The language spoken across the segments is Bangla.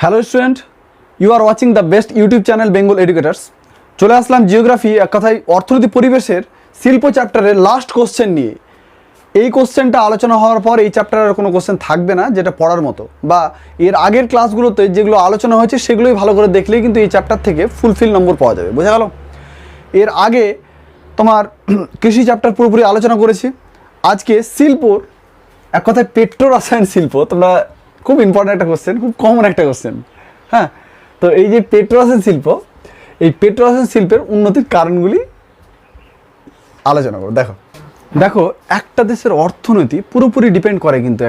Hello student, you are watching the best YouTube channel Bengal educators. চলে আসলাম জিওগ্রাফি, এক কথায় অর্থনীতি পরিবেশের শিল্প চ্যাপ্টারের লাস্ট কোশ্চেন নিয়ে। এই কোশ্চেনটা আলোচনা হওয়ার পর এই চ্যাপ্টারের কোনো কোশ্চেন থাকবে না যেটা পড়ার মতো, বা এর আগের ক্লাসগুলোতে যেগুলো আলোচনা হয়েছে সেগুলোই ভালো করে দেখলেই কিন্তু এই চ্যাপ্টার থেকে ফুলফিল নম্বর পাওয়া যাবে। বোঝা গেল? এর আগে তোমার কৃষি চ্যাপ্টার পুরোপুরি আলোচনা করেছি। আজকে শিল্পর, এক কথায় পেট্রো রসায়ন শিল্প, তোমরা খুব ইম্পর্ট্যান্ট একটা কোশ্চেন, খুব কমন একটা কোশ্চেন। হ্যাঁ, তো এই যে পেট্রো রসায়ন শিল্প, এই পেট্রো রসায়ন শিল্পের উন্নতির কারণগুলি আলোচনা করো। দেখো দেখো একটা দেশের অর্থনীতি পুরোপুরি ডিপেন্ড করে কিন্তু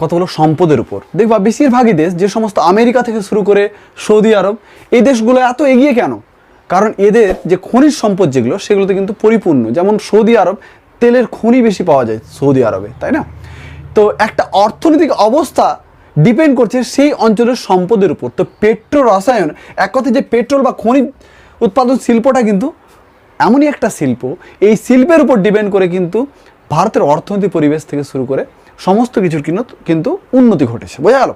কতগুলো সম্পদের উপর। দেখবা বেশিরভাগই দেশ, যে সমস্ত আমেরিকা থেকে শুরু করে সৌদি আরব, এই দেশগুলো এত এগিয়ে কেন? কারণ এদের যে খনিজ সম্পদ যেগুলো, সেগুলোতে কিন্তু পরিপূর্ণ। যেমন সৌদি আরব, তেলের খনি বেশি পাওয়া যায় সৌদি আরবে, তাই না? তো একটা অর্থনৈতিক অবস্থা ডিপেন্ড করছে সেই অঞ্চলের সম্পদের উপর। তো পেট্রো রসায়ন, এক কথায় যে পেট্রোল বা খনিজ উৎপাদন শিল্পটা কিন্তু এমনই একটা শিল্প, এই শিল্পের উপর ডিপেন্ড করে কিন্তু ভারতের অর্থনৈতিক পরিবেশ থেকে শুরু করে সমস্ত কিছুর কিন্তু উন্নতি ঘটেছে। বোঝা গেল?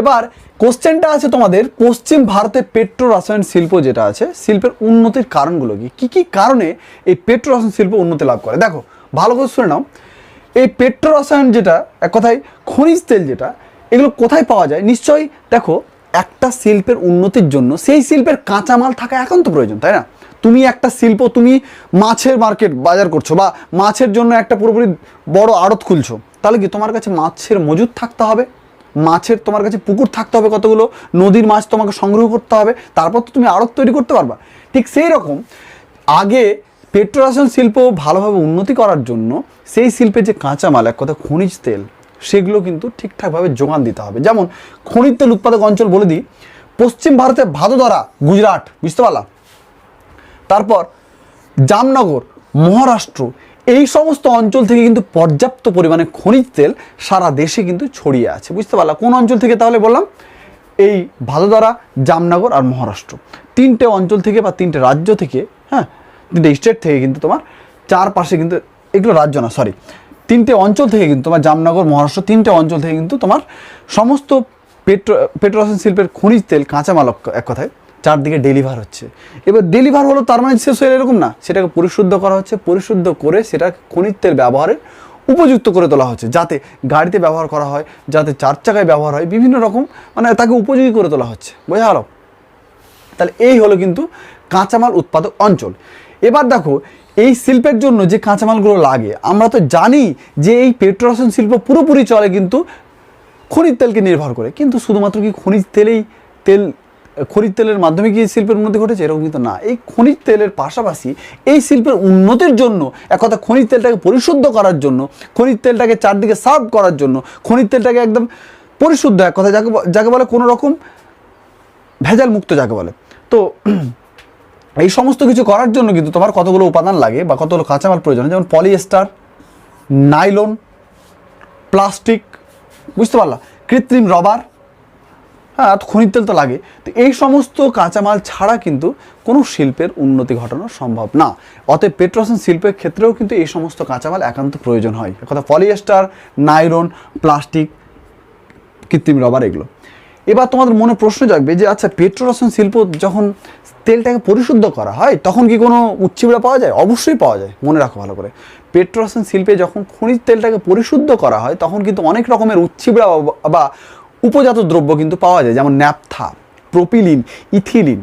এবার কোশ্চেনটা আছে তোমাদের, পশ্চিম ভারতে পেট্রো রসায়ন শিল্প যেটা আছে, শিল্পের উন্নতির কারণগুলো কি কি কারণে এই পেট্রো রসায়ন শিল্প উন্নতি লাভ করে। দেখো ভালো করে শুনে নাও, এই পেট্রো রসায়ন যেটা, এক কথায় খনিজ তেল যেটা, এগুলো কোথায় পাওয়া যায়? নিশ্চয়ই দেখো, একটা শিল্পের উন্নতির জন্য সেই শিল্পের কাঁচামাল থাকা একান্ত প্রয়োজন, তাই না? তুমি একটা শিল্প, তুমি মাছের মার্কেট বাজার করছো, বা মাছের জন্য একটা পুরোপুরি বড় আড়ত খুলছো, তাহলে কি তোমার কাছে মাছের মজুদ থাকতে হবে, মাছের তোমার কাছে পুকুর থাকতে হবে, কতগুলো নদীর মাছ তোমাকে সংগ্রহ করতে হবে, তারপর তো তুমি আড়ত তৈরি করতে পারবা। ঠিক সেই রকম আগে পেট্রো রসায়ন শিল্প ভালোভাবে উন্নতি করার জন্য সেই শিল্পের যে কাঁচামাল, এক কথা খনিজ তেল, সেগুলো কিন্তু ঠিকঠাকভাবে যোগান দিতে হবে। যেমন খনিজ তেল উৎপাদক অঞ্চল বলে দিই, পশ্চিম ভারতে ভাদোদরা, গুজরাট, বুঝতে পারলাম, তারপর জামনগর, মহারাষ্ট্র, এই সমস্ত অঞ্চল থেকে কিন্তু পর্যাপ্ত পরিমাণে খনিজ তেল সারা দেশে কিন্তু ছড়িয়ে আছে। বুঝতে পারলাম কোন অঞ্চল থেকে? তাহলে বললাম এই ভাদোদরা, জামনগর আর মহারাষ্ট্র, তিনটে অঞ্চল থেকে বা তিনটে রাজ্য থেকে, হ্যাঁ, তিনটে স্টেট থেকে কিন্তু তোমার চারপাশে কিন্তু, এগুলো রাজ্য না, সরি, তিনটে অঞ্চল থেকে কিন্তু তোমার জামনগর, মহারাষ্ট্র, তিনটে অঞ্চল থেকে কিন্তু তোমার সমস্ত পেট্রো রসায়ন শিল্পের খনিজ তেল কাঁচামাল, এক কথায় চারদিকে ডেলিভার হচ্ছে। এবার ডেলিভার হলো তার মানে শেষ হয়ে এরকম না, সেটাকে পরিশুদ্ধ করা হচ্ছে, পরিশুদ্ধ করে সেটা খনিজ তেল ব্যবহারের উপযুক্ত করে তোলা হচ্ছে, যাতে গাড়িতে ব্যবহার করা হয়, যাতে চার চাকায় ব্যবহার হয়, বিভিন্ন রকম মানে তাকে উপযোগী করে তোলা হচ্ছে। বোঝা গেল? তাহলে এই হলো কিন্তু কাঁচামাল উৎপাদক অঞ্চল। এবার দেখো, এই শিল্পের জন্য যে কাঁচামালগুলো লাগে, আমরা তো জানি যে এই পেট্রো রসায়ন শিল্প পুরোপুরি চলে কিন্তু খনিজ তেলকে নির্ভর করে। কিন্তু শুধুমাত্র কি খনিজ তেলের মাধ্যমে কি শিল্পের উন্নতি ঘটেছে? এরকম কিন্তু না। এই খনিজ তেলের পাশাপাশি এই শিল্পের উন্নতির জন্য, এক কথা খনিজ তেলটাকে পরিশুদ্ধ করার জন্য, খনিজ তেলটাকে চারদিকে সার্ভ করার জন্য, খনিজ তেলটাকে একদম পরিশুদ্ধ, এক কথা যাকে বলে কোনো রকম ভেজাল মুক্ত যাকে বলে, তো এই সমস্ত কিছু করার জন্য কিন্তু তোমার কতগুলো উপাদান লাগে বা কতগুলো কাঁচামাল প্রয়োজন, যেমন পলিয়েস্টার, নাইলন, প্লাস্টিক, বুঝতে পারলা, কৃত্রিম রবার, হ্যাঁ, খনিজ তেল তো লাগে। তো এই সমস্ত কাঁচামাল ছাড়া কিন্তু কোনো শিল্পের উন্নতি ঘটানো সম্ভব না। অতএব পেট্রো রসায়ন শিল্পের ক্ষেত্রেও কিন্তু এই সমস্ত কাঁচামাল একান্ত প্রয়োজন হয়, কথা পলিয়েস্টার, নাইলন, প্লাস্টিক, কৃত্রিম রবার, এগুলো। এবার তোমাদের মনে প্রশ্ন জাগবে যে আচ্ছা, পেট্রো রসায়ন শিল্প যখন তেলটাকে পরিশুদ্ধ করা হয়, তখন কি কোনো উচ্ছিবড়া পাওয়া যায়? অবশ্যই পাওয়া যায়। মনে রাখো ভালো করে, পেট্রো রসায়ন শিল্পে যখন খনিজ তেলটাকে পরিশুদ্ধ করা হয়, তখন কিন্তু অনেক রকমের উচ্ছিবড়া বা উপজাত দ্রব্য কিন্তু পাওয়া যায়, যেমন ন্যাপথা, প্রোপিলিন, ইথিলিন,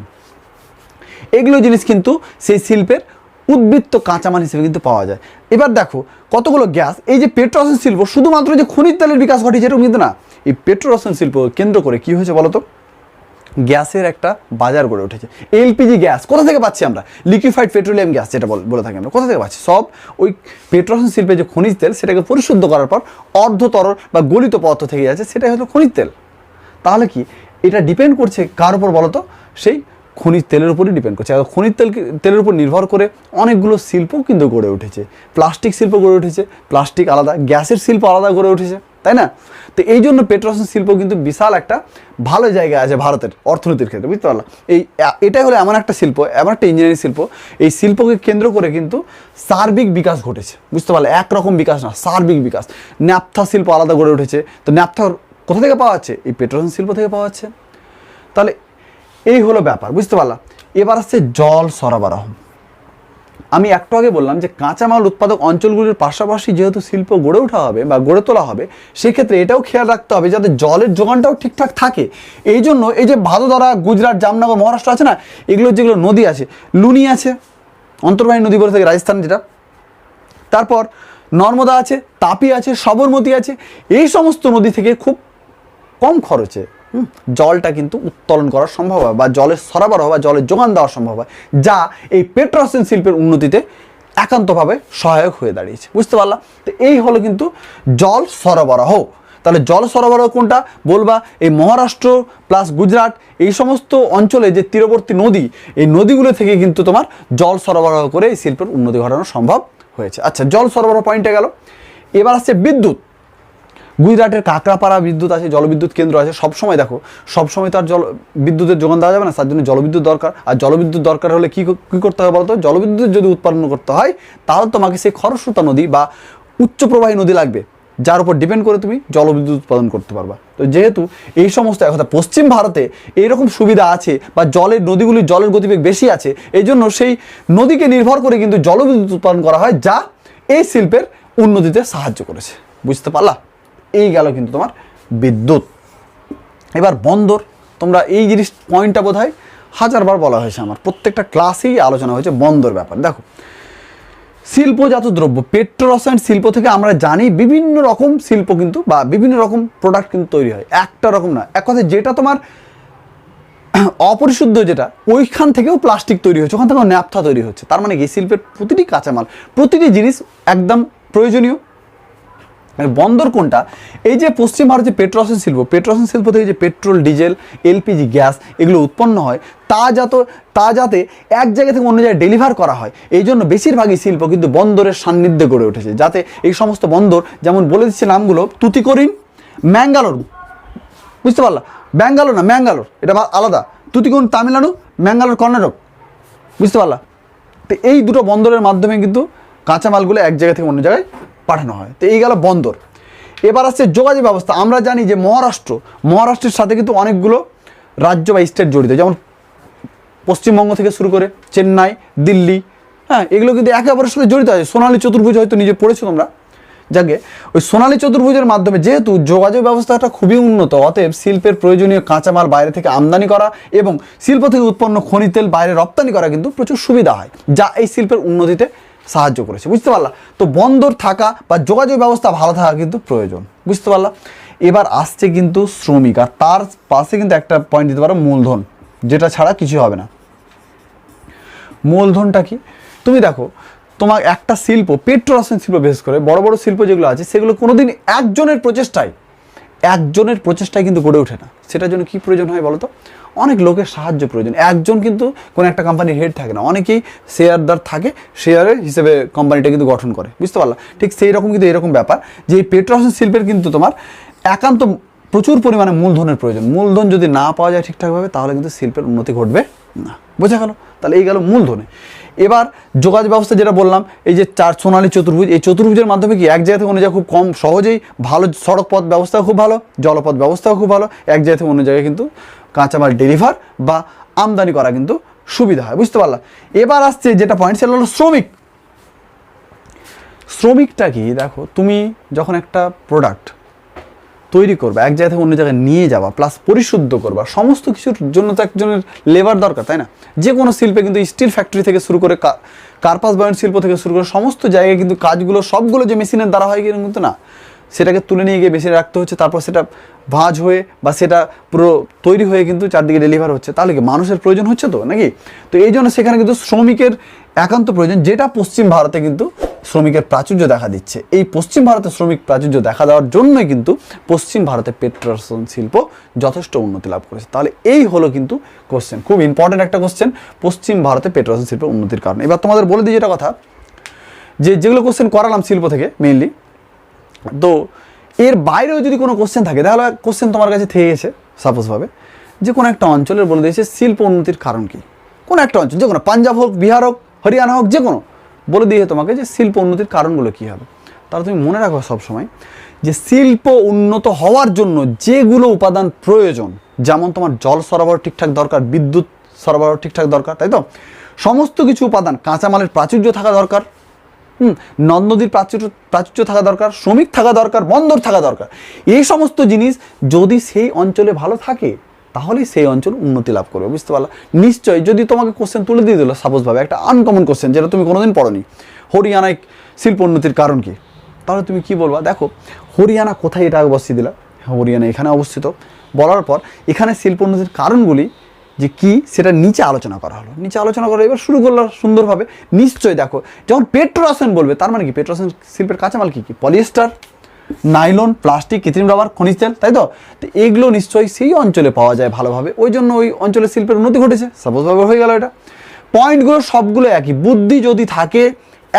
এগুলো জিনিস কিন্তু সেই শিল্পের উদ্বৃত্ত কাঁচামাল হিসেবে কিন্তু পাওয়া যায়। এবার দেখো কতগুলো গ্যাস, এই যে পেট্রো রসায়ন শিল্প শুধুমাত্র যে খনিজ তেলের বিকাশ ঘটিয়েছে এরকম কিন্তু না। এই পেট্রো রসায়ন শিল্প কেন্দ্র করে কি হয়েছে বলতো? গ্যাসের একটা বাজার গড়ে উঠেছে। এলপিজি গ্যাস কোথা থেকে পাচ্ছি আমরা? লিকুইফাইড পেট্রোলিয়াম গ্যাস যেটা বলে থাকি আমরা, কোথা থেকে পাচ্ছি? সব ওই পেট্রো রসায়ন শিল্পে যে খনিজ তেল, সেটাকে পরিশুদ্ধ করার পর অর্ধতরল বা গলিত পদার্থ থেকে যাচ্ছে, সেটাই হলো খনিজ তেল। তাহলে কি এটা ডিপেন্ড করছে কার উপর বলতো? সেই খনিজ তেলের উপরই ডিপেন্ড করছে। আর খনিজ তেলের উপর নির্ভর করে অনেকগুলো শিল্প কিন্তু গড়ে উঠেছে। প্লাস্টিক শিল্প গড়ে উঠেছে, প্লাস্টিক আলাদা, গ্যাসের শিল্প আলাদা গড়ে উঠেছে, তাই না? তো এই জন্য পেট্রো রসায়ন শিল্প কিন্তু বিশাল একটা ভালো জায়গা আছে ভারতের অর্থনীতির ক্ষেত্রে, বুঝতে পারলাম? এটাই হলো এমন একটা শিল্প, এমন একটা ইঞ্জিনিয়ারিং শিল্প, এই শিল্পকে কেন্দ্র করে কিন্তু সার্বিক বিকাশ ঘটেছে, বুঝতে পারলে? একরকম বিকাশ না, সার্বিক বিকাশ। ন্যাপথা শিল্প আলাদা গড়ে উঠেছে। তো ন্যাপথার কোথা থেকে পাওয়া যাচ্ছে? এই পেট্রোরসায়ন শিল্প থেকে পাওয়া যাচ্ছে। তাহলে এই হলো ব্যাপার, বুঝতে পারলাম। এবার আসছে জল সরবরাহ। আমি একটু আগে বললাম যে কাঁচামাল উৎপাদক অঞ্চলগুলির পাশাপাশি যেহেতু শিল্প গড়ে ওঠা হবে বা গড়ে তোলা হবে, সেক্ষেত্রে এটাও খেয়াল রাখতে হবে যাতে জলের যোগানটাও ঠিকঠাক থাকে। এই জন্য এই যে ভাদোদরা, গুজরাট, জামনগর, মহারাষ্ট্র আছে না, এগুলো যেগুলো নদী আছে, লুনি আছে, অন্তর্বাহিনী নদী বলে থাকে রাজস্থান যেটা, তারপর নর্মদা আছে, তাপি আছে, সবরমতী আছে, এই সমস্ত নদী থেকে খুব কম খরচে জলটা কিন্তু উত্তোলন করা সম্ভব হয় বা জলের সরবরাহ বা জলের যোগান দেওয়া সম্ভব হয়, যা এই পেট্রোরসায়ন শিল্পের উন্নতিতে একান্তভাবে সহায়ক হয়ে দাঁড়িয়েছে, বুঝতে পারলাম। তো এই হলো কিন্তু জল সরবরাহ। তাহলে জল সরবরাহ কোনটা বলবা? এই মহারাষ্ট্র প্লাস গুজরাট, এই সমস্ত অঞ্চলে যে তীরবর্তী নদী, এই নদীগুলো থেকে কিন্তু তোমার জল সরবরাহ করে এই শিল্পের উন্নতি ঘটানো সম্ভব হয়েছে। আচ্ছা, জল সরবরাহ পয়েন্টে গেল। এবার আসছে বিদ্যুৎ। গুজরাটের কাকড়াপাড়া বিদ্যুৎ আছে, জলবিদ্যুৎ কেন্দ্র আছে। সবসময় দেখো, সবসময় তো আর বিদ্যুতের যোগান দেওয়া যাবে না, তার জন্য জলবিদ্যুৎ দরকার। আর জলবিদ্যুৎ দরকার হলে কী করতে হবে বলতো? জলবিদ্যুৎ যদি উৎপাদন করতে হয় তাহলে তোমাকে সেই খরস্রোতা নদী বা উচ্চ প্রবাহী নদী লাগবে, যার উপর ডিপেন্ড করে তুমি জলবিদ্যুৎ উৎপাদন করতে পারবা। তো যেহেতু এই সমস্ত কথা পশ্চিম ভারতে এইরকম সুবিধা আছে বা জলের নদীগুলির জলের গতিবেগ বেশি আছে, এই জন্য সেই নদীকে নির্ভর করে কিন্তু জলবিদ্যুৎ উৎপাদন করা হয়, যা এই শিল্পের উন্নতিতে সাহায্য করেছে, বুঝতে পারলা? এই গেল কিন্তু তোমার বিদ্যুৎ। এবার বন্দর। তোমরা এই জিনিস পয়েন্টটা বোধ হয় হাজারবার বলা হয়েছে, আমার প্রত্যেকটা ক্লাসেই আলোচনা হয়েছে বন্দর ব্যাপার। দেখো, শিল্পজাত দ্রব্য, পেট্রোরসায়ন শিল্প থেকে আমরা জানি বিভিন্ন রকম শিল্প কিন্তু বা বিভিন্ন রকম প্রোডাক্ট কিন্তু তৈরি হয়, একটা রকম না। এক কথায় যেটা তোমার অপরিশুদ্ধ, যেটা ওইখান থেকেও প্লাস্টিক তৈরি হচ্ছে, ওখান থেকেও ন্যাপথা তৈরি হচ্ছে। তার মানে কি শিল্পের প্রতিটি কাঁচামাল, প্রতিটি জিনিস একদম প্রয়োজনীয়। বন্দর কোনটা? এই যে পশ্চিম ভারতের পেট্রোরসায়ন শিল্প, পেট্রোরসায়ন শিল্প থেকে যে পেট্রোল, ডিজেল, এলপিজি গ্যাস এগুলো উৎপন্ন হয়, তা যাতে এক জায়গা থেকে অন্য জায়গায় ডেলিভার করা হয়, এই জন্য বেশিরভাগই শিল্প কিন্তু বন্দরের সান্নিধ্যে গড়ে উঠেছে। যাতে এই সমস্ত বন্দর, যেমন বলে দিচ্ছে নামগুলো, তুতিকোরিন, ম্যাঙ্গালোর, বুঝতে পারলা? ব্যাঙ্গালোর না, ম্যাঙ্গালোর, এটা আলাদা। তুতিকোরিন তামিলনাড়ু, ম্যাঙ্গালোর কর্ণাটক, বুঝতে পারলা? তো এই দুটো বন্দরের মাধ্যমে কিন্তু কাঁচামালগুলো এক জায়গা থেকে অন্য জায়গায় পাঠানো হয়। তো এই গেল বন্দর। এবার আসছে যোগাযোগ ব্যবস্থা। আমরা জানি যে মহারাষ্ট্রের সাথে কিন্তু অনেকগুলো রাজ্য বা স্টেট জড়িত, যেমন পশ্চিমবঙ্গ থেকে শুরু করে চেন্নাই, দিল্লি, হ্যাঁ, এগুলো কিন্তু একে অপরের সাথে জড়িত আছে। সোনালী চতুর্ভুজ হয়তো নিজে পড়েছো তোমরা। যাকে ওই সোনালী চতুর্ভুজের মাধ্যমে যেহেতু যোগাযোগ ব্যবস্থাটা খুবই উন্নত, অতএব শিল্পের প্রয়োজনীয় কাঁচামাল বাইরে থেকে আমদানি করা এবং শিল্প থেকে উৎপন্ন খনিজ তেল বাইরে রপ্তানি করা কিন্তু প্রচুর সুবিধা হয়, যা এই শিল্পের উন্নতিতে সাহায্য করেছে, বুঝতে পারলা? তো বন্দর থাকা বা যোগাযোগ ব্যবস্থা ভালো থাকা কিন্তু প্রয়োজন, বুঝতে পারলা? এবার আসছে কিন্তু শ্রমিক, আর তার পাশে কিন্তু একটা পয়েন্ট দিতে পারো মূলধন, যেটা ছাড়া কিছু হবে না। মূলধনটা কি? তুমি দেখো, তোমার একটা শিল্প, পেট্রোরসায়ন শিল্প বিশেষ করে বড় বড় শিল্প যেগুলো আছে, সেগুলো কোনোদিন একজনের প্রচেষ্টায় কিন্তু গড়ে ওঠে না। সেটার জন্য কি প্রয়োজন হয় বলো তো? অনেক লোকের সাহায্য প্রয়োজন। একজন কিন্তু কোনো একটা কোম্পানির হেড থাকে না, অনেকেই শেয়ারদার থাকে, শেয়ারের হিসেবে কোম্পানিটা কিন্তু গঠন করে, বুঝতে পারলা? ঠিক সেই রকম কিন্তু এরকম ব্যাপার যে এই পেট্রোরসায়ন শিল্পের কিন্তু তোমার একান্ত প্রচুর পরিমাণে মূলধনের প্রয়োজন। মূলধন যদি না পাওয়া যায় ঠিকঠাকভাবে, তাহলে কিন্তু শিল্পের উন্নতি ঘটবে না, বোঝা গেল? তাহলে এই গেল মূলধনে। এবার যোগাযোগ ব্যবস্থা যেটা বললাম, এই যে সোনালী চতুর্ভুজ, এই চতুর্ভুজের মাধ্যমে কি এক জায়গা থেকে অন্য জায়গায় খুব কম সহজেই ভালো সড়ক পথ ব্যবস্থাও খুব ভালো, জলপথ ব্যবস্থাও খুব ভালো, এক জায়গা থেকে অন্য জায়গায় কিন্তু কাঁচামাল ডেলিভার বা আমদানি করা কিন্তু সুবিধা হয়, বুঝতে পারলা? এবার আসছে যেটা পয়েন্ট, সেটা হলো শ্রমিক। শ্রমিকটা কি? দেখো, তুমি যখন একটা প্রোডাক্ট তৈরি করবা, এক জায়গা থেকে অন্য জায়গায় নিয়ে যাওয়া প্লাস পরিশুদ্ধ করবা, সমস্ত কিছুর জন্য তো একজনের লেবার দরকার, তাই না? যে কোনো শিল্পে কিন্তু স্টিল ফ্যাক্টরি থেকে শুরু করে কার্পাস বয়ন শিল্প থেকে শুরু করে সমস্ত জায়গায় কিন্তু কাজগুলো সবগুলো যে মেশিনের দ্বারা হয় এরকম কিন্তু না। সেটাকে তুলে নিয়ে গিয়ে মেশিনে রাখতে হচ্ছে, তারপর সেটা ভাঁজ হয়ে বা সেটা পুরো তৈরি হয়ে কিন্তু চারদিকে ডেলিভার হচ্ছে। তাহলে কি মানুষের প্রয়োজন হচ্ছে তো নাকি? তো এই জন্য সেখানে কিন্তু শ্রমিকের একান্ত প্রয়োজন, যেটা পশ্চিম ভারতে কিন্তু শ্রমিকের প্রাচুর্য দেখা দিচ্ছে। এই পশ্চিম ভারতে শ্রমিক প্রাচুর্য দেখা দেওয়ার জন্যই কিন্তু পশ্চিম ভারতে পেট্রোরসায়ন শিল্প যথেষ্ট উন্নতি লাভ করেছে। তাহলে এই হলো কিন্তু কোশ্চেন, খুব ইম্পর্টেন্ট একটা কোশ্চেন, পশ্চিম ভারতে পেট্রোরসায়ন শিল্পের উন্নতির কারণ। এবার তোমাদের বলে দিই যেটা কথা, যেগুলো কোশ্চেন করালাম শিল্প থেকে মেইনলি, তো এর বাইরেও যদি কোনো কোশ্চেন থাকে, তাহলে কোশ্চেন তোমার কাছে থেকে গেছে সাপোজভাবে যে কোনো একটা অঞ্চলের বলে দিয়েছে শিল্প উন্নতির কারণ কি, কোনো একটা অঞ্চল, যে কোনো পাঞ্জাব হোক, বিহার হোক, হরিয়ানা হোক, যে কোনো বলে দিয়ে তোমাকে যে শিল্প উন্নতির কারণগুলো কী হবে। তাহলে তুমি মনে রাখো সবসময় যে শিল্প উন্নত হওয়ার জন্য যেগুলো উপাদান প্রয়োজন, যেমন তোমার জল সরবরাহ ঠিকঠাক দরকার, বিদ্যুৎ সরবরাহ ঠিকঠাক দরকার, তাই তো? সমস্ত কিছু উপাদান, কাঁচামালের প্রাচুর্য থাকা দরকার, নদ নদীর প্রাচুর্য থাকা দরকার, শ্রমিক থাকা দরকার, বন্দর থাকা দরকার। এই সমস্ত জিনিস যদি সেই অঞ্চলে ভালো থাকে তাহলেই সেই অঞ্চল উন্নতি লাভ করবে, বুঝতে পারলা? নিশ্চয়ই যদি তোমাকে কোশ্চেন তুলে দিয়ে দিল সাপোজভাবে একটা আনকমন কোশ্চেন যেটা তুমি কোনোদিন পড়োনি, হরিয়ানায় শিল্প উন্নতির কারণ কি, তাহলে তুমি কি বলবা? দেখো হরিয়ানা কোথায়, এটা অবস্থিত দিলা, হরিয়ানা এখানে অবস্থিত, বলার পর এখানে শিল্প উন্নতির কারণগুলি যে কি সেটা নিচে আলোচনা করা হলো, নিচে আলোচনা করা এবার শুরু করলো সুন্দরভাবে। নিশ্চয়ই দেখো যখন পেট্রোরসায়ন বলবে তার মানে কি, পেট্রোরসায়ন শিল্পের কাঁচামাল কী কী? পলিয়েস্টার, নাইলন, প্লাস্টিক, কৃত্রিম রাবার, খনিজ তেল, তাই তো? তো এগুলো নিশ্চয়ই সেই অঞ্চলে পাওয়া যায় ভালোভাবে, ওই জন্য ওই অঞ্চলে শিল্পের উন্নতি ঘটেছে, সাপোজভাবে হয়ে গেল এটা। পয়েন্টগুলো সবগুলো একই, বুদ্ধি যদি থাকে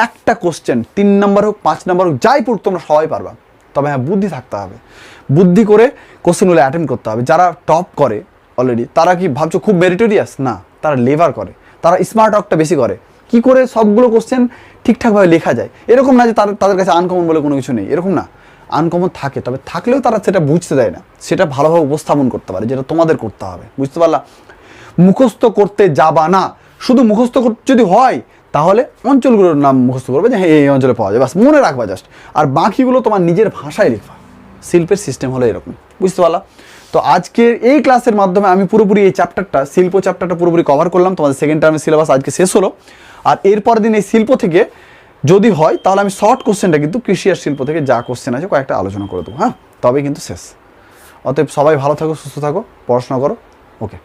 একটা কোশ্চেন 3 নম্বর হোক 5 নম্বর হোক যাই পড়ুক তোমরা সবাই পারবা, তবে হ্যাঁ বুদ্ধি থাকতে হবে, বুদ্ধি করে কোশ্চেনগুলো অ্যাটেন্ড করতে হবে। যারা টপ করে অলরেডি তারা কি ভাবছো খুব মেরিটোরিয়াস? না, তারা লেবার করে, তারা স্মার্ট ওয়ার্কটা বেশি করে। কি করে সবগুলো কোশ্চেন ঠিকঠাকভাবে লেখা যায়, এরকম না যে তাদের কাছে আনকমন বলে কোনো কিছু নেই, এরকম না, আনকমন থাকে, তবে থাকলেও তারা সেটা বুঝতে দেয় না, সেটা ভালোভাবে উপস্থাপন করতে পারে, যেটা তোমাদের করতে হবে, বুঝতে পারলা? মুখস্থ করতে যাবা না, শুধু মুখস্থ যদি হয় তাহলে অঞ্চলগুলোর নাম মুখস্থ করবে যে হ্যাঁ এই অঞ্চলে পাওয়া যায়, বাস মনে রাখবা জাস্ট, আর বাকিগুলো তোমার নিজের ভাষায় লিখবা। শিল্পের সিস্টেম হলো এরকম, বুঝতে পারলা? তো আজকের এই ক্লাসের মাধ্যমে আমি পুরোপুরি এই চ্যাপ্টারটা, শিল্প চ্যাপ্টারটা পুরোপুরি কভার করলাম। তোমাদের সেকেন্ড টার্মের সিলেবাস আজকে শেষ হলো, আর এরপর দিন এই শিল্প থেকে যদি হয় তাহলে আমি শর্ট কোশ্চেনটা কিন্তু কৃষি আর শিল্প থেকে যা কোশ্চেন আছে কয়েকটা আলোচনা করে দেবো, হ্যাঁ, তবে কিন্তু শেষ। অতএব সবাই ভালো থাকো, সুস্থ থাকো, পড়াশোনা করো, ওকে।